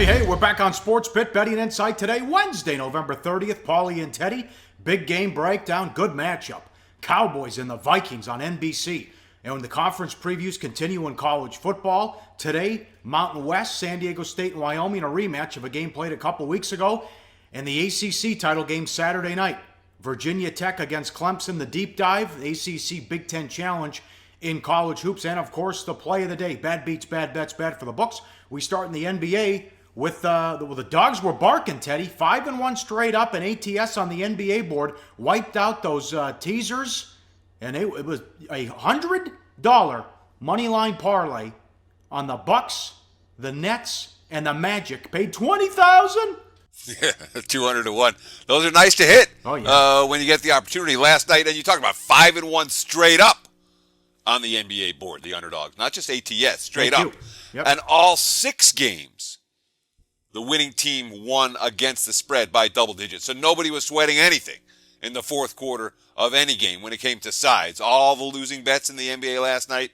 Hey, we're back on Sports Pit Betting Insight today, Wednesday, November 30th. Pauly and Teddy, big game breakdown, good matchup. Cowboys and the Vikings on NBC. And when the conference previews continue in college football, today, Mountain West, San Diego State and Wyoming, a rematch of a game played a couple weeks ago. And the ACC title game Saturday night. Virginia Tech against Clemson, the deep dive, the ACC Big Ten Challenge in college hoops. And, of course, the play of the day, bad beats, bad bets, bad for the books. We start in the NBA. With the dogs were barking, Teddy. 5-1 straight up, and ATS on the NBA board wiped out those teasers, and it was a $100 moneyline parlay on the Bucks, the Nets, and the Magic. Paid $20,000. Yeah, 200 to 1. Those are nice to hit. Oh yeah. When you get the opportunity last night, and you talk about 5-1 straight up on the NBA board, the underdogs, not just ATS, straight up, yep. And all 6 games. The winning team won against the spread by double digits. So nobody was sweating anything in the fourth quarter of any game when it came to sides. All the losing bets in the NBA last night,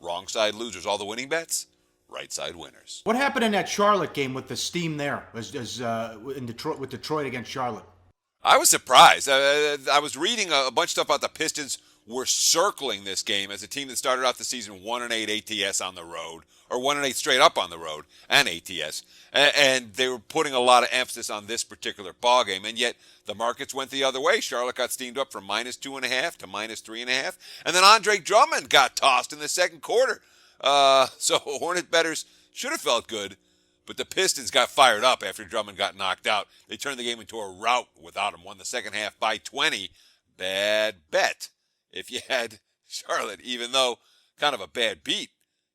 wrong side losers. All the winning bets, right side winners. What happened in that Charlotte game with the steam there in Detroit, with Detroit against Charlotte? I was surprised. I was reading a bunch of stuff about the Pistons were circling this game as a team that started out the season 1-8 ATS on the road, or 1-8 straight up on the road and ATS. And they were putting a lot of emphasis on this particular ball game, and yet the markets went the other way. Charlotte got steamed up from -2.5 to -3.5, and then Andre Drummond got tossed in the second quarter. So Hornet bettors should have felt good, but the Pistons got fired up after Drummond got knocked out. They turned the game into a rout without him, won the second half by 20. Bad bet if you had Charlotte, even though kind of a bad beat.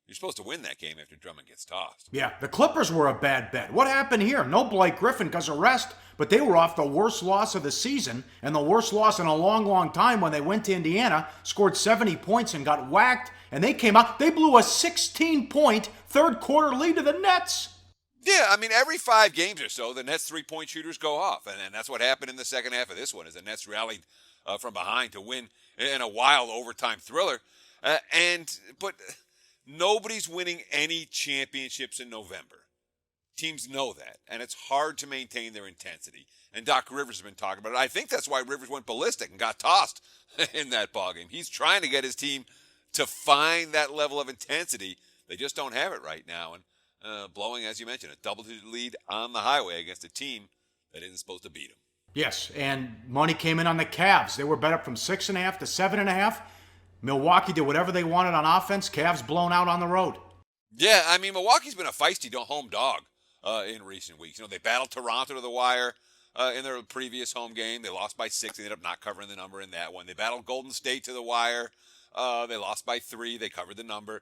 You're supposed to win that game after Drummond gets tossed. Yeah, the Clippers were a bad bet. What happened here? No Blake Griffin because of rest, but they were off the worst loss of the season and the worst loss in a long, long time when they went to Indiana, scored 70 points and got whacked, and they came out. They blew a 16-point third quarter lead to the Nets. Yeah, I mean, every 5 games or so, the Nets three-point shooters go off, and that's what happened in the second half of this one, as the Nets rallied from behind to win in a wild overtime thriller. But nobody's winning any championships in November. Teams know that, and it's hard to maintain their intensity. And Doc Rivers has been talking about it. I think that's why Rivers went ballistic and got tossed in that ballgame. He's trying to get his team to find that level of intensity. They just don't have it right now. And blowing, as you mentioned, a double-digit lead on the highway against a team that isn't supposed to beat them. Yes, and money came in on the Cavs. They were bet up from 6.5 to 7.5. Milwaukee did whatever they wanted on offense. Cavs blown out on the road. Yeah, I mean, Milwaukee's been a feisty home dog in recent weeks. You know, they battled Toronto to the wire in their previous home game. They lost by 6. They ended up not covering the number in that one. They battled Golden State to the wire. They lost by 3. They covered the number.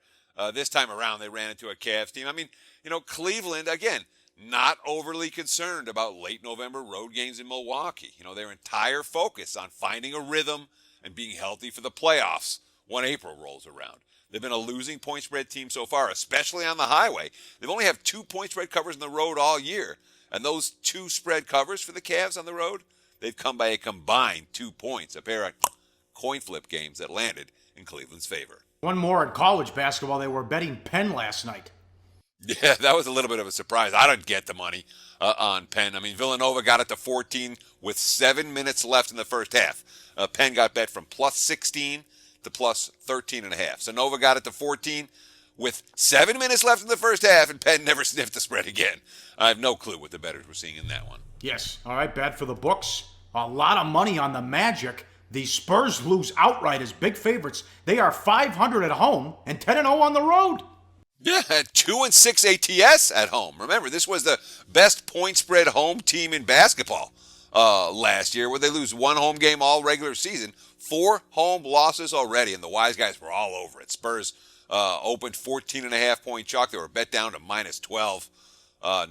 This time around, they ran into a Cavs team. I mean, you know, Cleveland, again, not overly concerned about late November road games in Milwaukee. You know, their entire focus on finding a rhythm and being healthy for the playoffs when April rolls around. They've been a losing point spread team so far, especially on the highway. They've only have 2 point spread covers on the road all year. And those 2 spread covers for the Cavs on the road, they've come by a combined 2 points, a pair of coin flip games that landed in Cleveland's favor. One more in college basketball. They were betting Penn last night. Yeah, that was a little bit of a surprise. I didn't get the money on Penn. I mean, Villanova got it to 14 with 7 minutes left in the first half. Penn got bet from plus 16 to plus 13.5. So Nova got it to 14 with 7 minutes left in the first half, and Penn never sniffed the spread again. I have no clue what the bettors were seeing in that one. Yes. All right, bad for the books. A lot of money on the Magic. The Spurs lose outright as big favorites. They are 500 at home and 10-0 on the road. Yeah, 2-6 ATS at home. Remember, this was the best point spread home team in basketball last year, where they lose 1 home game all regular season. 4 home losses already, and the wise guys were all over it. Spurs opened 14.5 point chalk. They were bet down to -12.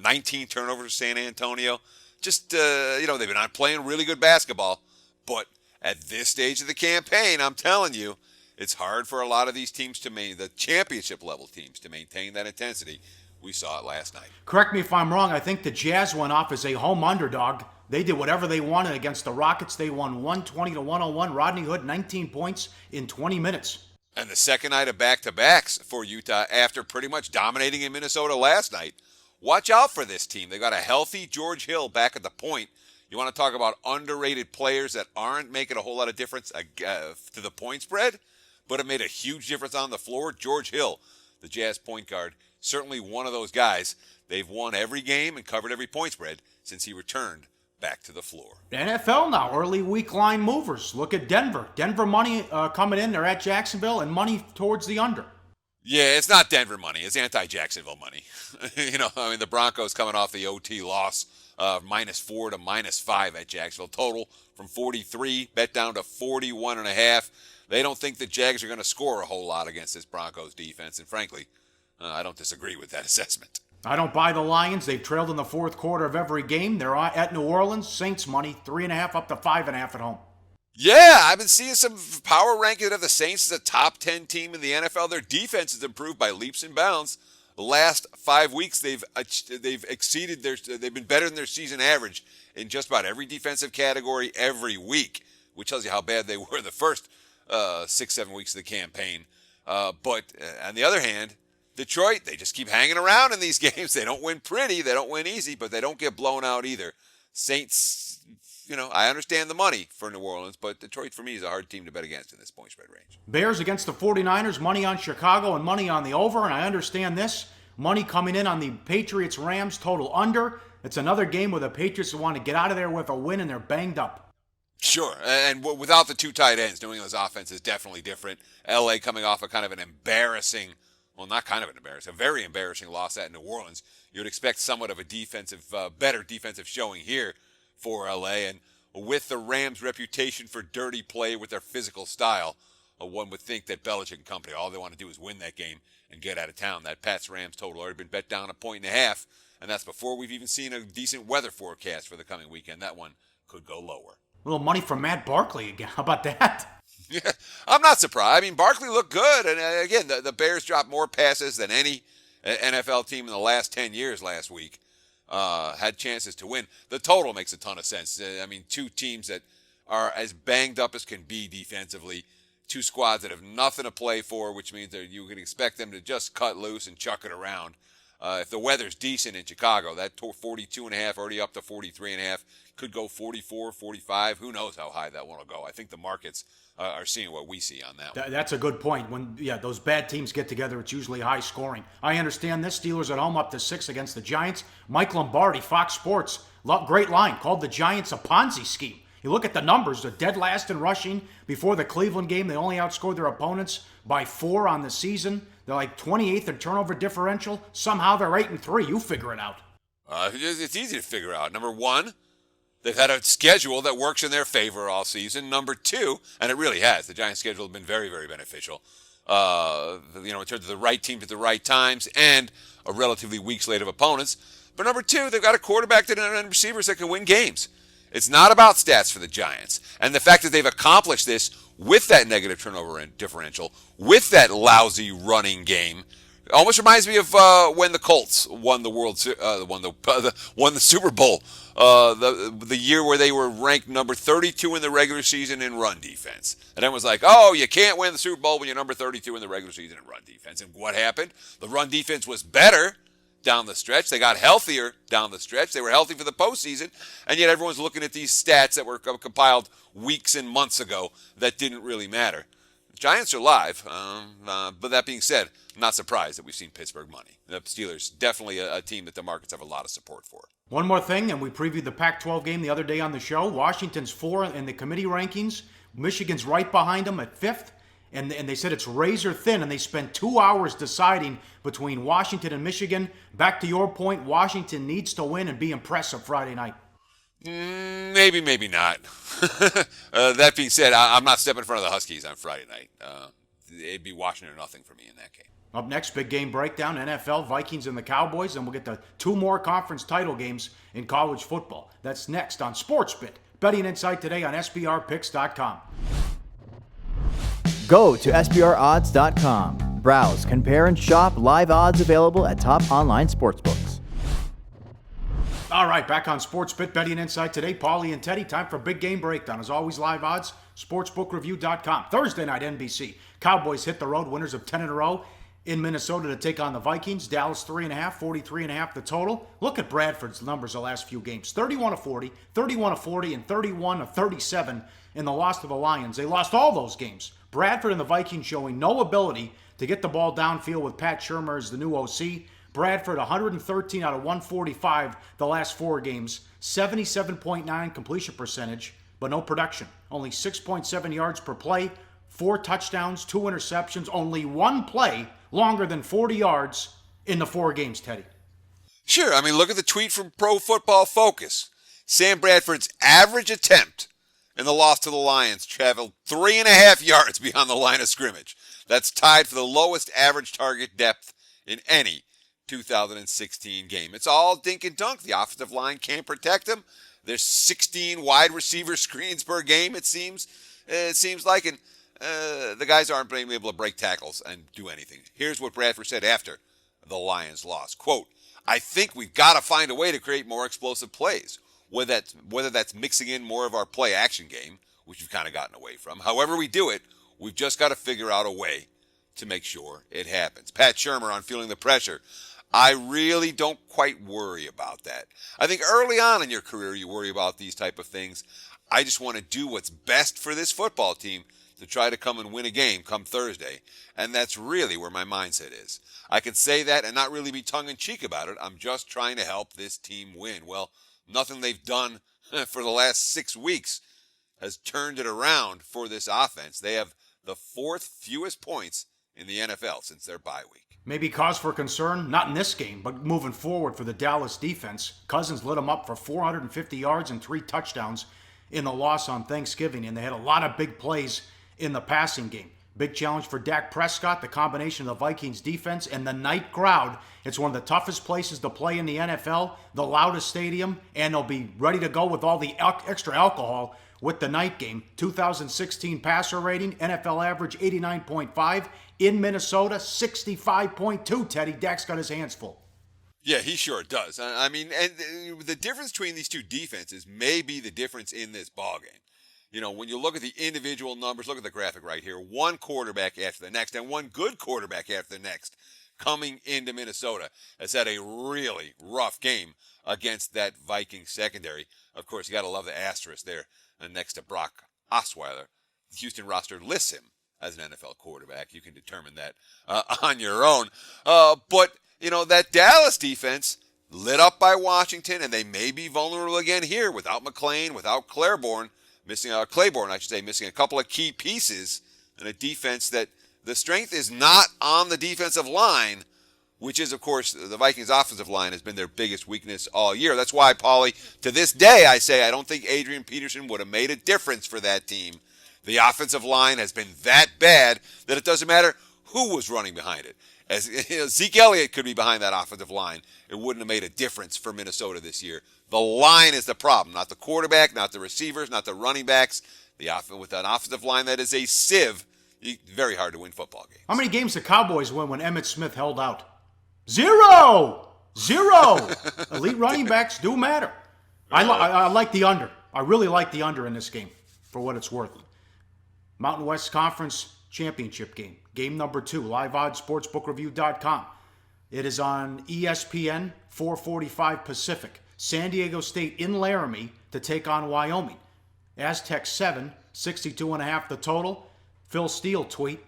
19 turnovers for San Antonio. Just, they've been playing really good basketball. But at this stage of the campaign, I'm telling you, it's hard for a lot of these teams the championship level teams, to maintain that intensity. We saw it last night. Correct me if I'm wrong. I think the Jazz went off as a home underdog. They did whatever they wanted against the Rockets. They won 120 to 101. Rodney Hood, 19 points in 20 minutes. And the second night of back-to-backs for Utah after pretty much dominating in Minnesota last night. watch out for this team. They got a healthy George Hill back at the point. You want to talk about underrated players that aren't making a whole lot of difference to the point spread, but it made a huge difference on the floor? George Hill, the Jazz point guard, certainly one of those guys. They've won every game and covered every point spread since he returned back to the floor. NFL now, early week line movers. Look at Denver. Denver money coming in. They're at Jacksonville and money towards the under. Yeah, it's not Denver money. It's anti-Jacksonville money. The Broncos coming off the OT loss, -4 to -5 at Jacksonville. Total from 43, bet down to 41.5. They don't think the Jags are going to score a whole lot against this Broncos defense, and frankly, I don't disagree with that assessment. I don't buy the Lions. They've trailed in the fourth quarter of every game. They're at New Orleans. Saints money, 3.5 up to 5.5 at home. Yeah, I've been seeing some power ranking of the Saints as a top 10 team in the NFL. Their defense has improved by leaps and bounds. The last 5 weeks, they've exceeded they've been better than their season average in just about every defensive category every week, which tells you how bad they were the first 6-7 weeks of the campaign. But on the other hand, Detroit, they just keep hanging around in these games. They don't win pretty, they don't win easy, but they don't get blown out either. Saints, I understand the money for New Orleans, but Detroit for me is a hard team to bet against in this point spread range. Bears against the 49ers, money on Chicago and money on the over, and I understand this. Money coming in on the Patriots-Rams, total under. It's another game where the Patriots want to get out of there with a win, and they're banged up. Sure, and without the two tight ends, New England's offense is definitely different. L.A. coming off a kind of an embarrassing, well, not kind of an embarrassing, a very embarrassing loss at New Orleans. You would expect somewhat of a better defensive showing here for L.A., and with the Rams' reputation for dirty play with their physical style, one would think that Belichick and company, all they want to do is win that game and get out of town. That Pats-Rams total already been bet down 1.5 points, and that's before we've even seen a decent weather forecast for the coming weekend. That one could go lower. A little money from Matt Barkley again. How about that? Yeah, I'm not surprised. Barkley looked good, and again, the Bears dropped more passes than any NFL team in the last 10 years last week. Had chances to win. The total makes a ton of sense. Two teams that are as banged up as can be defensively. Two squads that have nothing to play for, which means that you can expect them to just cut loose and chuck it around. If the weather's decent in Chicago, that 42.5 already up to 43.5, could go 44, 45. Who knows how high that one will go? I think the markets are seeing what we see on that one. That's a good point. When those bad teams get together, it's usually high scoring. I understand this. Steelers at home up to 6 against the Giants. Mike Lombardi, Fox Sports, great line, called the Giants a Ponzi scheme. You look at the numbers, they're dead last in rushing. Before the Cleveland game, they only outscored their opponents by 4 on the season. They're like 28th in turnover differential. Somehow they're 8-3. You figure it out. It's easy to figure out. Number one, they've had a schedule that works in their favor all season. Number two, and it really has, the Giants' schedule has been very, very beneficial. In terms of the right teams at the right times and a relatively weak slate of opponents. But number two, they've got a quarterback and receivers that can win games. It's not about stats for the Giants. And the fact that they've accomplished this with that negative turnover differential, with that lousy running game, almost reminds me of when the Colts won the won the Super Bowl, the year where they were ranked number 32 in the regular season in run defense. And everyone was like, oh, you can't win the Super Bowl when you're number 32 in the regular season in run defense. And what happened? The run defense was better down the stretch. They got healthier down the stretch. They were healthy for the postseason, and yet everyone's looking at these stats that were compiled weeks and months ago that didn't really matter. The Giants are live, but that being said, I'm not surprised that we've seen Pittsburgh money. The Steelers, definitely a team that the markets have a lot of support for. One more thing, and we previewed the Pac-12 game the other day on the show. Washington's 4 in the committee rankings. Michigan's right behind them at 5th. And they said it's razor thin, and they spent 2 hours deciding between Washington and Michigan. Back to your point, Washington needs to win and be impressive Friday night. Maybe, maybe not. That being said, I'm not stepping in front of the Huskies on Friday night. It'd be Washington or nothing for me in that game. Up next, big game breakdown, NFL, Vikings, and the Cowboys, and we'll get to 2 more conference title games in college football. That's next on SportsBit. Betting Insight today on SBRPicks.com. Go to SBRodds.com. Browse, compare, and shop live odds available at top online sportsbooks. All right, back on SportsBit Betting Insight today. Pauly and Teddy, time for big game breakdown. As always, live odds, sportsbookreview.com. Thursday night, NBC. Cowboys hit the road, winners of 10 in a row. in Minnesota to take on the Vikings. Dallas 3.5, 43.5 the total. Look at Bradford's numbers the last few games. 31-40, 31-40, and 31-37 in the loss to the Lions. They lost all those games. Bradford and the Vikings showing no ability to get the ball downfield with Pat Shurmur as the new OC. Bradford 113 out of 145 the last 4 games. 77.9 completion percentage, but no production. Only 6.7 yards per play, 4 touchdowns, 2 interceptions, only 1 play longer than 40 yards in the 4 games, Teddy. Sure, I mean, look at the tweet from Pro Football Focus. Sam Bradford's average attempt in the loss to the Lions traveled 3.5 yards beyond the line of scrimmage. That's tied for the lowest average target depth in any 2016 game. It's all dink and dunk. The offensive line can't protect him. There's 16 wide receiver screens per game, it seems like, and the guys aren't being able to break tackles and do anything. Here's what Bradford said after the Lions lost. Quote, I think we've got to find a way to create more explosive plays, whether that's mixing in more of our play action game, which we've kind of gotten away from. However we do it, we've just got to figure out a way to make sure it happens. Pat Shurmur on feeling the pressure. I really don't quite worry about that. I think early on in your career you worry about these type of things. I just want to do what's best for this football team to try to come and win a game come Thursday. And that's really where my mindset is. I can say that and not really be tongue-in-cheek about it. I'm just trying to help this team win. Well, nothing they've done for the last 6 weeks has turned it around for this offense. They have the 4th fewest points in the NFL since their bye week. Maybe cause for concern, not in this game, but moving forward for the Dallas defense. Cousins lit them up for 450 yards and 3 touchdowns in the loss on Thanksgiving, and they had a lot of big plays in the passing game. Big challenge for Dak Prescott, the combination of the Vikings defense and the night crowd. It's one of the toughest places to play in the NFL, the loudest stadium, and they'll be ready to go with all the extra alcohol with the night game. 2016 passer rating, NFL average 89.5. In Minnesota, 65.2, Teddy. Dak's got his hands full. Yeah, he sure does. I mean, and the difference between these two defenses may be the difference in this ballgame. You know, when you look at the individual numbers, look at the graphic right here. One quarterback after the next, and one good quarterback after the next coming into Minnesota has had a really rough game against that Vikings secondary. Of course, you got to love the asterisk there next to Brock Osweiler. The Houston roster lists him as an NFL quarterback. You can determine that on your own. But, you know, that Dallas defense lit up by Washington, and they may be vulnerable again here without McClain, without Claiborne, missing a couple of key pieces in a defense that the strength is not on the defensive line, which is, of course, the Vikings' offensive line has been their biggest weakness all year. That's why, Pauly, to this day, I say I don't think Adrian Peterson would have made a difference for that team. The offensive line has been that bad that it doesn't matter who was running behind it. As Zeke Elliott could be behind that offensive line, it wouldn't have made a difference for Minnesota this year. The line is the problem, not the quarterback, not the receivers, not the running backs. With an offensive line that is a sieve, very hard to win football games. How many games did Cowboys win when Emmitt Smith held out? 0! Elite running backs do matter. I like the under. I really like the under in this game, for what it's worth. Mountain West Conference Championship game. Game number 2, liveoddsportsbookreview.com. It is on ESPN, 4:45 Pacific. San Diego State in Laramie to take on Wyoming. Aztecs 7, 62.5 the total. Phil Steele tweet.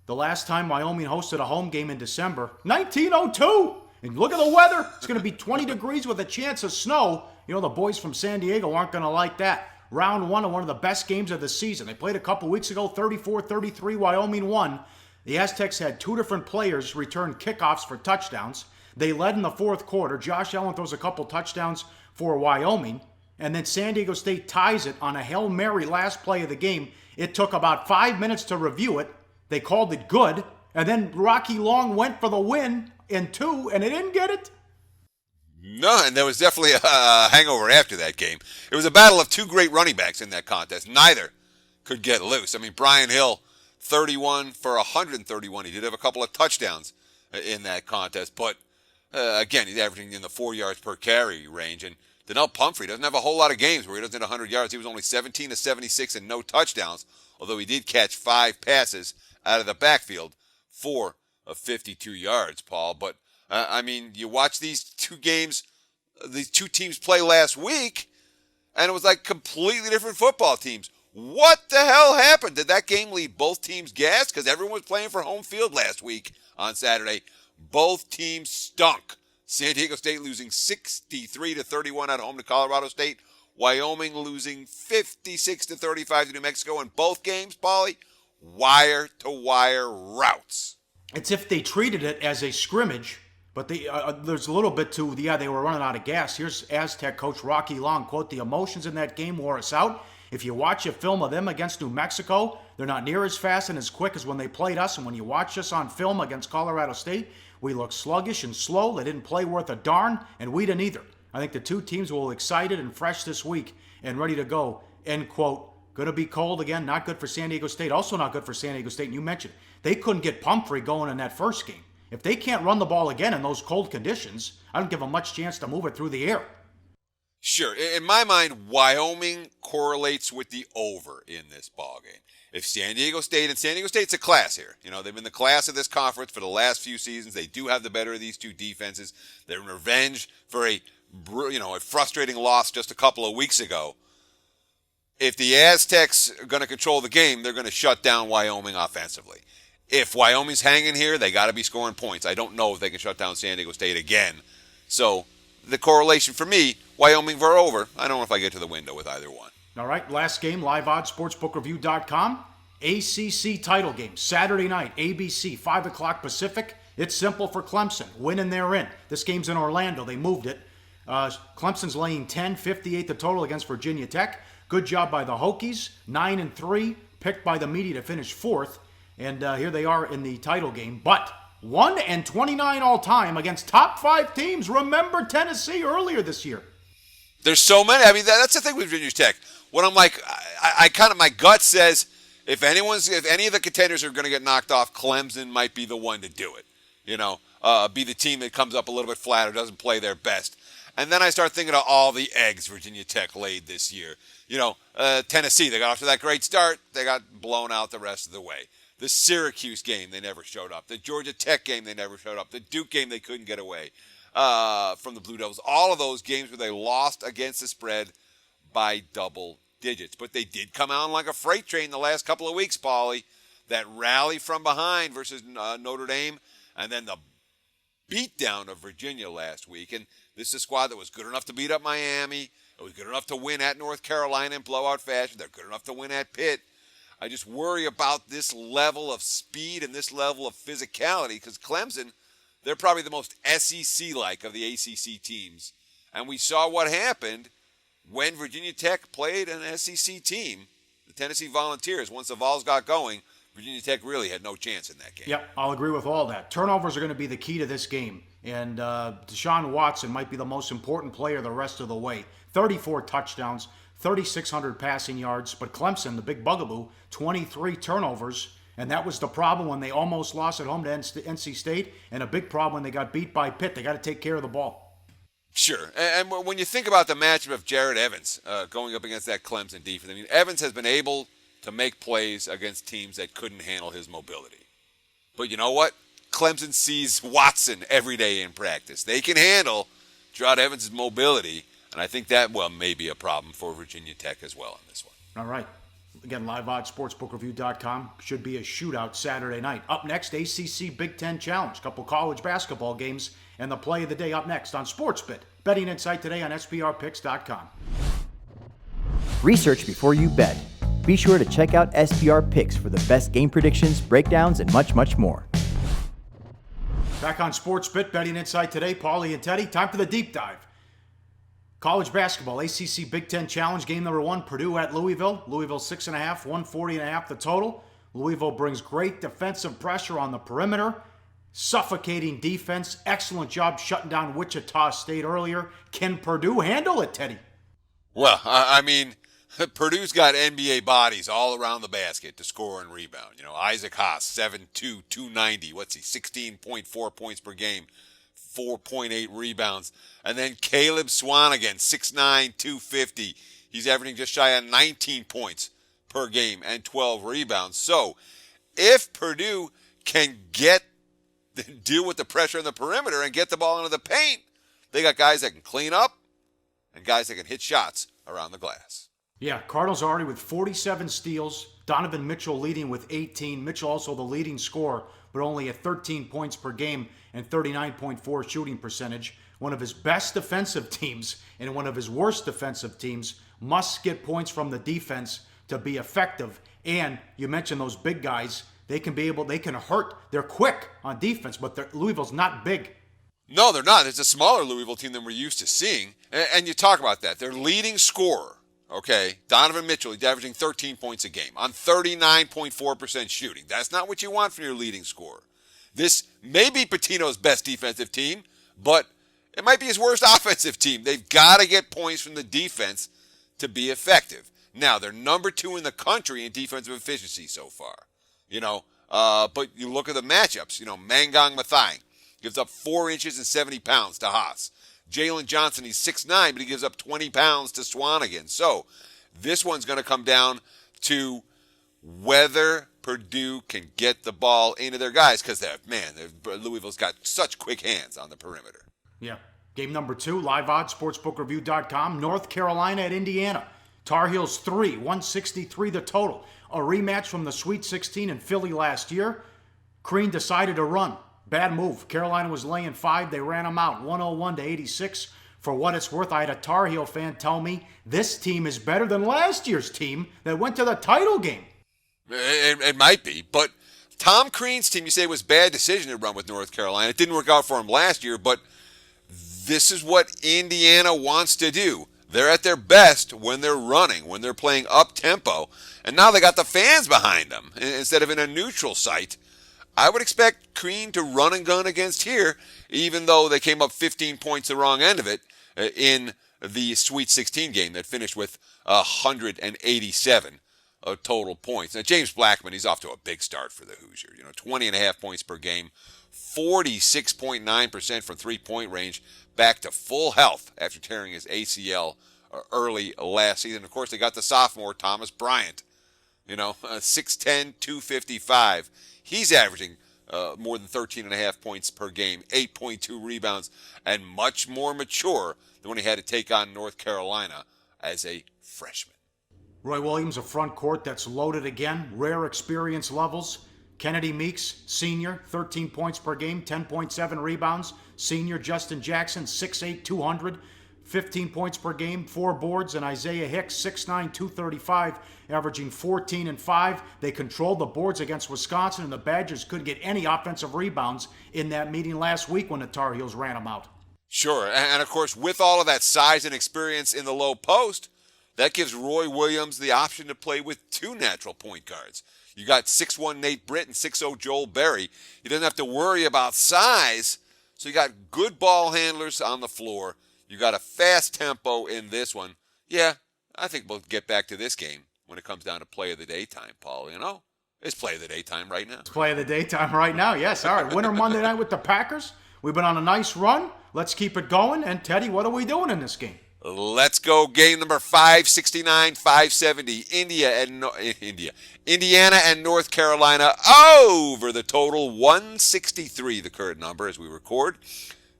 The last time Wyoming hosted a home game in December, 1902. And look at the weather. It's going to be 20 degrees with a chance of snow. You know, the boys from San Diego aren't going to like that. Round 1 of one of the best games of the season. They played a couple weeks ago, 34-33, Wyoming won. The Aztecs had 2 different players return kickoffs for touchdowns. They led in the 4th quarter. Josh Allen throws a couple touchdowns for Wyoming. And then San Diego State ties it on a Hail Mary last play of the game. It took about 5 minutes to review it. They called it good. And then Rocky Long went for the win in 2, and they didn't get it. No, and there was definitely a hangover after that game. It was a battle of 2 great running backs in that contest. Neither could get loose. I mean, Brian Hill, 31 for 131. He did have a couple of touchdowns in that contest. But, again, he's averaging in the 4 yards per carry range. And Donnell Pumphrey doesn't have a whole lot of games where he doesn't hit 100 yards. He was only 17 to 76 and no touchdowns, although he did catch 5 passes out of the backfield for of 52 yards, Paul. But, I mean, you watch these two teams play last week, and it was like completely different football teams. What the hell happened? Did that game leave both teams gassed? Because everyone was playing for home field last week on Saturday. Both teams stunk. San Diego State losing 63-31 at home to Colorado State. Wyoming losing 56-35 to New Mexico. In both games, Pauly, wire-to-wire routes. It's if they treated it as a scrimmage, but there's a little bit to, they were running out of gas. Here's Aztec coach Rocky Long, quote, "The emotions in that game wore us out. If you watch a film of them against New Mexico, they're not near as fast and as quick as when they played us. And when you watch us on film against Colorado State, we look sluggish and slow. They didn't play worth a darn, and we didn't either. I think the two teams will be excited and fresh this week and ready to go," end quote. Going to be cold again, not good for San Diego State. Also not good for San Diego State, and you mentioned they couldn't get Pumphrey going in that first game. If they can't run the ball again in those cold conditions, I don't give them much chance to move it through the air. Sure. In my mind, Wyoming correlates with the over in this ballgame. If San Diego State's a class here. You know, they've been the class of this conference for the last few seasons. They do have the better of these two defenses. They're in revenge for a frustrating loss just a couple of weeks ago. If the Aztecs are going to control the game, they're going to shut down Wyoming offensively. If Wyoming's hanging here, they got to be scoring points. I don't know if they can shut down San Diego State again. So the correlation for me, Wyoming for over. I don't know if I get to the window with either one. All right, last game, liveoddsportsbookreview.com. ACC title game, Saturday night, ABC, 5 o'clock Pacific. It's simple for Clemson. Win and they're in. This game's in Orlando. They moved it. Clemson's laying 10, 58 the total against Virginia Tech. Good job by the Hokies. 9-3, picked by the media to finish 4th. And here they are in the title game. But 1-29 all time against top 5 teams. Remember Tennessee earlier this year. There's so many. I mean, that's the thing with Virginia Tech. When I'm like, I kind of, my gut says, if any of the contenders are going to get knocked off, Clemson might be the one to do it. You know, be the team that comes up a little bit flat or doesn't play their best. And then I start thinking of all the eggs Virginia Tech laid this year. You know, Tennessee, they got off to that great start. They got blown out the rest of the way. The Syracuse game, they never showed up. The Georgia Tech game, they never showed up. The Duke game, they couldn't get away from the Blue Devils. All of those games where they lost against the spread by double digits. But they did come out like a freight train the last couple of weeks, Pauly. That rally from behind versus Notre Dame, and then the beatdown of Virginia last week. And this is a squad that was good enough to beat up Miami. It was good enough to win at North Carolina in blowout fashion. They're good enough to win at Pitt. I just worry about this level of speed and this level of physicality because Clemson, they're probably the most SEC-like of the ACC teams. And we saw what happened when Virginia Tech played an SEC team, the Tennessee Volunteers. Once the Vols got going, Virginia Tech really had no chance in that game. Yep, I'll agree with all that. Turnovers are going to be the key to this game. And Deshaun Watson might be the most important player the rest of the way. 34 touchdowns, 3,600 passing yards. But Clemson, the big bugaboo, 23 turnovers. And that was the problem when they almost lost at home to NC State. And a big problem when they got beat by Pitt. They got to take care of the ball. Sure. And when you think about the matchup of Jared Evans going up against that Clemson defense, I mean, Evans has been able to make plays against teams that couldn't handle his mobility. But you know what? Clemson sees Watson every day in practice. They can handle Jared Evans' mobility, and I think that, may be a problem for Virginia Tech as well in this one. All right. Again, liveoddsportsbookreview.com. Should be a shootout Saturday night. Up next, ACC Big Ten Challenge. Couple college basketball games, and the play of the day up next on SportsBit. Betting insight today on SPRPicks.com. Research before you bet. Be sure to check out SPR Picks for the best game predictions, breakdowns, and much, much more. Back on SportsBit, Betting Insight today, Pauly and Teddy. Time for the deep dive. College basketball, ACC Big Ten Challenge, game number 1, Purdue at Louisville. Louisville 6.5, 140.5 the total. Louisville brings great defensive pressure on the perimeter. Suffocating defense. Excellent job shutting down Wichita State earlier. Can Purdue handle it, Teddy? Well, I mean, Purdue's got NBA bodies all around the basket to score and rebound. You know, Isaac Haas, 7'2", 290. What's he? 16.4 points per game, 4.8 rebounds. And then Caleb Swanigan, 6'9", 250. He's averaging just shy of 19 points per game and 12 rebounds. So, if Purdue can get deal with the pressure on the perimeter and get the ball into the paint. They got guys that can clean up and guys that can hit shots around the glass. Yeah, Cardinals already with 47 steals. Donovan Mitchell leading with 18. Mitchell also the leading scorer, but only at 13 points per game and 39.4 shooting percentage. One of his best defensive teams and one of his worst defensive teams must get points from the defense to be effective. And you mentioned those big guys. They can hurt. They're quick on defense, but Louisville's not big. No, they're not. It's a smaller Louisville team than we're used to seeing. And you talk about that. Their leading scorer, okay, Donovan Mitchell, he's averaging 13 points a game on 39.4% shooting. That's not what you want from your leading scorer. This may be Pitino's best defensive team, but it might be his worst offensive team. They've got to get points from the defense to be effective. Now, they're number 2 in the country in defensive efficiency so far. But you look at the matchups. Mangong Mathai gives up 4 inches and 70 pounds to Haas. Jalen Johnson, he's 6'9", but he gives up 20 pounds to Swanigan. So this one's going to come down to whether Purdue can get the ball into their guys, because Louisville's got such quick hands on the perimeter. Yeah. Game number 2, live odds, sportsbookreview.com. North Carolina at Indiana. Tar Heels 3, 163 the total. A rematch from the Sweet 16 in Philly last year. Crean decided to run. Bad move. Carolina was laying 5. They ran them out, 101-86. For what it's worth, I had a Tar Heel fan tell me this team is better than last year's team that went to the title game. It might be, but Tom Crean's team, you say, was a bad decision to run with North Carolina. It didn't work out for him last year, but this is what Indiana wants to do. They're at their best when they're running, when they're playing up-tempo, and now they got the fans behind them instead of in a neutral site. I would expect Crean to run and gun against here, even though they came up 15 points the wrong end of it in the Sweet 16 game that finished with 187 total points. Now, James Blackman, he's off to a big start for the Hoosiers. 20.5 points per game, 46.9% from three-point range, back to full health after tearing his ACL early last season. Of course, they got the sophomore, Thomas Bryant, 6'10", 255. He's averaging more than 13.5 points per game, 8.2 rebounds, and much more mature than when he had to take on North Carolina as a freshman. Roy Williams, a front court that's loaded again, rare experience levels. Kennedy Meeks, senior, 13 points per game, 10.7 rebounds. Senior Justin Jackson, 6'8", 200, 15 points per game, 4 boards. And Isaiah Hicks, 6'9", 235, averaging 14 and 5. They controlled the boards against Wisconsin, and the Badgers couldn't get any offensive rebounds in that meeting last week when the Tar Heels ran them out. Sure, and of course, with all of that size and experience in the low post, that gives Roy Williams the option to play with 2 natural point guards. You got 6'1" Nate Britt and 6'0" Joel Berry. He doesn't have to worry about size, so you got good ball handlers on the floor. You got a fast tempo in this one. Yeah, I think we'll get back to this game when it comes down to play of the daytime, Paul. It's play of the daytime right now. It's play of the daytime right now, yes. All right, winner Monday night with the Packers. We've been on a nice run. Let's keep it going. And, Teddy, what are we doing in this game? Let's go. Game number 569-570. Indiana and North Carolina over the total 163, the current number as we record.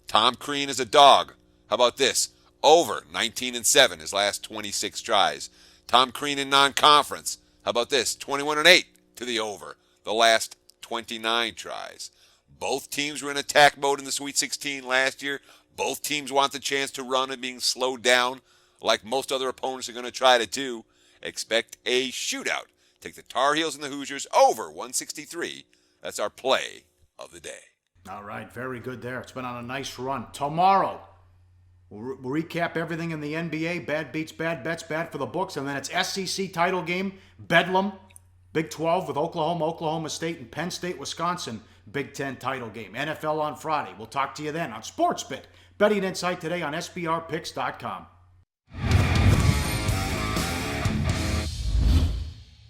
Tom Crean is a dog. How about this? Over 19-7 his last 26 tries. Tom Crean in non-conference. How about this? 21-8 to the over the last 29 tries. Both teams were in attack mode in the Sweet 16 last year. Both teams want the chance to run and being slowed down like most other opponents are going to try to do. Expect a shootout. Take the Tar Heels and the Hoosiers over 163. That's our play of the day. All right, very good there. It's been on a nice run. Tomorrow, we'll recap everything in the NBA. Bad beats, bad bets, bad for the books. And then it's SEC title game, Bedlam, Big 12 with Oklahoma, Oklahoma State, and Penn State, Wisconsin, Big 10 title game. NFL on Friday. We'll talk to you then on SportsBit. Betting Insight today on SBRPicks.com.